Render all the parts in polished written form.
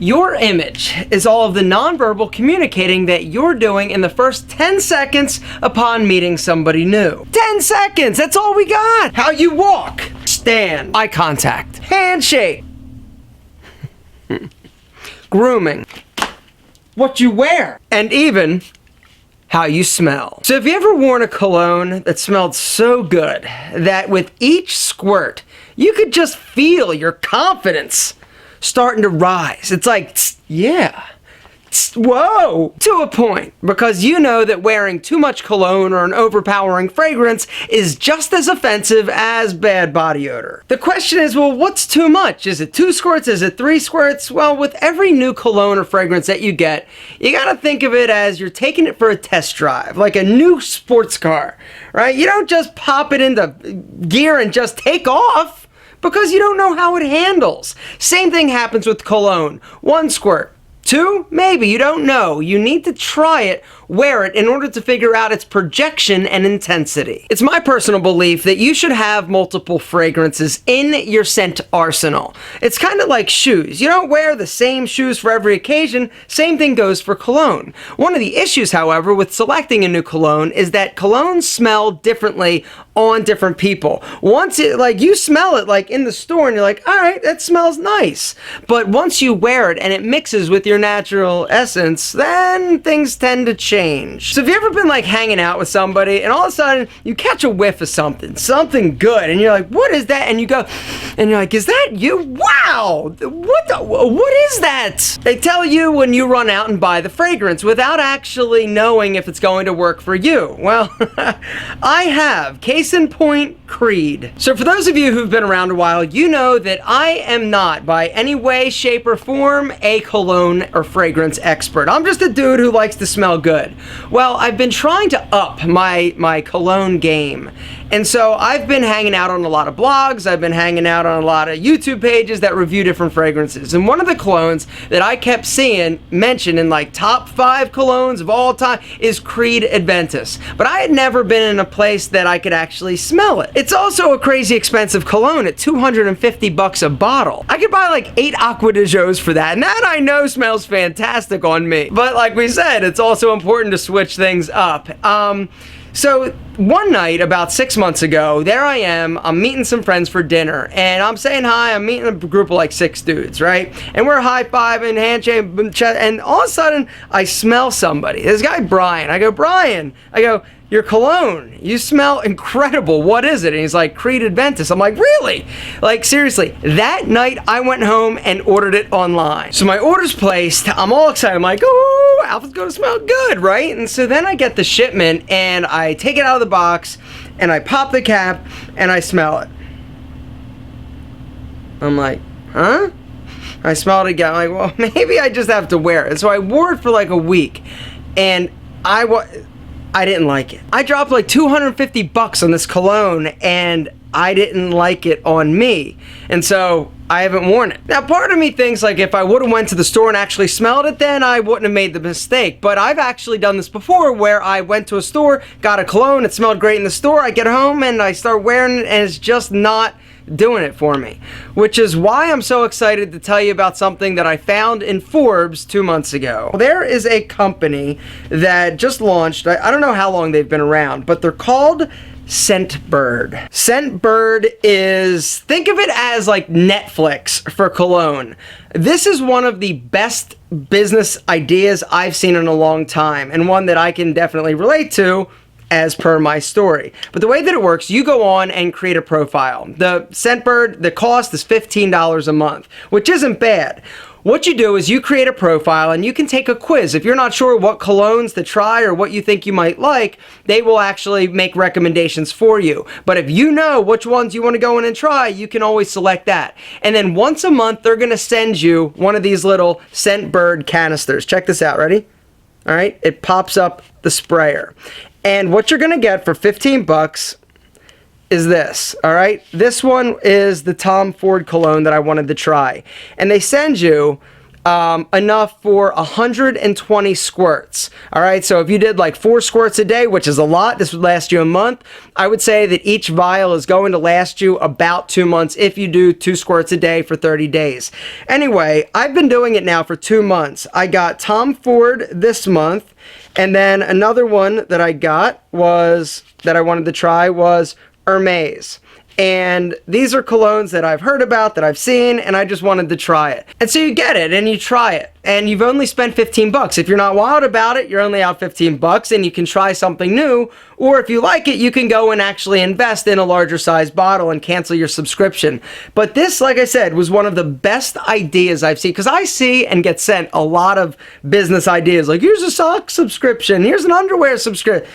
Your image is all of the nonverbal communicating that you're doing in the first 10 seconds upon meeting somebody new. 10 seconds, that's all we got. How you walk, stand, eye contact, handshake, grooming, what you wear, and even how you smell. So have you ever worn a cologne that smelled so good that with each squirt, you could just feel your confidence starting to rise? It's like, yeah, whoa, to a point, because you know that wearing too much cologne or an overpowering fragrance is just as offensive as bad body odor. The question is, well, what's too much? Is it 2 squirts? Is it 3 squirts? Well, with every new cologne or fragrance that you get, you gotta think of it as you're taking it for a test drive, like a new sports car, right? You don't just pop it into gear and just take off, because you don't know how it handles. Same thing happens with cologne. 1 squirt, 2, maybe, you don't know. You need to try it, wear it, in order to figure out its projection and intensity. It's my personal belief that you should have multiple fragrances in your scent arsenal. It's kind of like shoes. You don't wear the same shoes for every occasion. Same thing goes for cologne. One of the issues, however, with selecting a new cologne is that colognes smell differently on different people. Once it, like, you smell it like in the store and you're like, all right, that smells nice. But once you wear it and it mixes with your natural essence, then things tend to change. So have you ever been like hanging out with somebody and all of a sudden you catch a whiff of something good, and you're like, what is that? And you go, and you're like, is that you? Wow, what is that? They tell you when you run out and buy the fragrance without actually knowing if it's going to work for you. Well, I have. Case in point, Creed. So for those of you who've been around a while, you know that I am not by any way, shape, or form a cologne or fragrance expert. I'm just a dude who likes to smell good. Well, I've been trying to up my cologne game. And so I've been hanging out on a lot of blogs, I've been hanging out on a lot of YouTube pages that review different fragrances. And one of the colognes that I kept seeing mentioned in like top 5 colognes of all time is Creed Aventus. But I had never been in a place that I could actually smell it. It's also a crazy expensive cologne at $250 a bottle. I could buy like 8 Aqua de Joes for that, and that I know smells fantastic on me. But like we said, it's also important to switch things up. So one night, about 6 months ago, there I am, I'm meeting some friends for dinner, and I'm saying hi, I'm meeting a group of like 6 dudes, right? And we're high-fiving, handshake, and all of a sudden, I smell somebody. This guy, Brian. I go, Brian, your cologne, you smell incredible. What is it? And he's like, Creed Aventus. I'm like, really? Like, seriously. That night, I went home and ordered it online. So my order's placed. I'm all excited. I'm like, oh, Alpha's gonna smell good, right? And so then I get the shipment, and I take it out of the box, and I pop the cap, and I smell it. I'm like, huh? I smell it again. I'm like, well, maybe I just have to wear it. So I wore it for like a week, and I didn't like it. I dropped like $250 on this cologne, and I didn't like it on me. And so I haven't worn it. Now, part of me thinks like if I would have went to the store and actually smelled it, then I wouldn't have made the mistake. But I've actually done this before where I went to a store, got a cologne, it smelled great in the store, I get home and I start wearing it and it's just not doing it for me. Which is why I'm so excited to tell you about something that I found in Forbes 2 months ago. There is a company that just launched, I don't know how long they've been around, but they're called Scentbird. Scentbird is, think of it as like Netflix for cologne. This is one of the best business ideas I've seen in a long time, and one that I can definitely relate to as per my story. But the way that it works, you go on and create a profile. The Scentbird, the cost is $15 a month, which isn't bad. What you do is you create a profile and you can take a quiz. If you're not sure what colognes to try or what you think you might like, they will actually make recommendations for you. But if you know which ones you want to go in and try, you can always select that. And then once a month, they're going to send you one of these little Scentbird canisters. Check this out, ready? All right, it pops up the sprayer. And what you're going to get for 15 bucks is this, all right? This one is the Tom Ford cologne that I wanted to try. And they send you enough for 120 squirts. All right, so if you did like 4 squirts a day, which is a lot, this would last you a month. I would say that each vial is going to last you about 2 months if you do 2 squirts a day for 30 days. Anyway, I've been doing it now for 2 months. I got Tom Ford this month, and then another one that I got was, that I wanted to try, was Hermes. And these are colognes that I've heard about, that I've seen, and I just wanted to try it. And so you get it, and you try it, and you've only spent 15 bucks. If you're not wild about it, you're only out 15 bucks, and you can try something new, or if you like it, you can go and actually invest in a larger size bottle and cancel your subscription. But this, like I said, was one of the best ideas I've seen, because I see and get sent a lot of business ideas, like here's a sock subscription, here's an underwear subscription.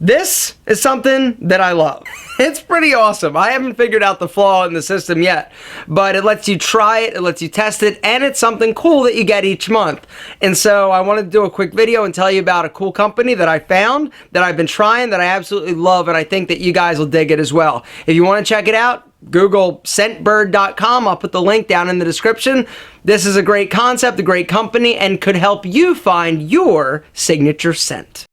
This is something that I love. It's pretty awesome. I haven't figured out the flaw in the system yet, but it lets you try it, it lets you test it, and it's something cool that you get each month. And so I wanted to do a quick video and tell you about a cool company that I found, that I've been trying, that I absolutely love, and I think that you guys will dig it as well. If you want to check it out, Google Scentbird.com. I'll put the link down in the description. This is a great concept, a great company, and could help you find your signature scent.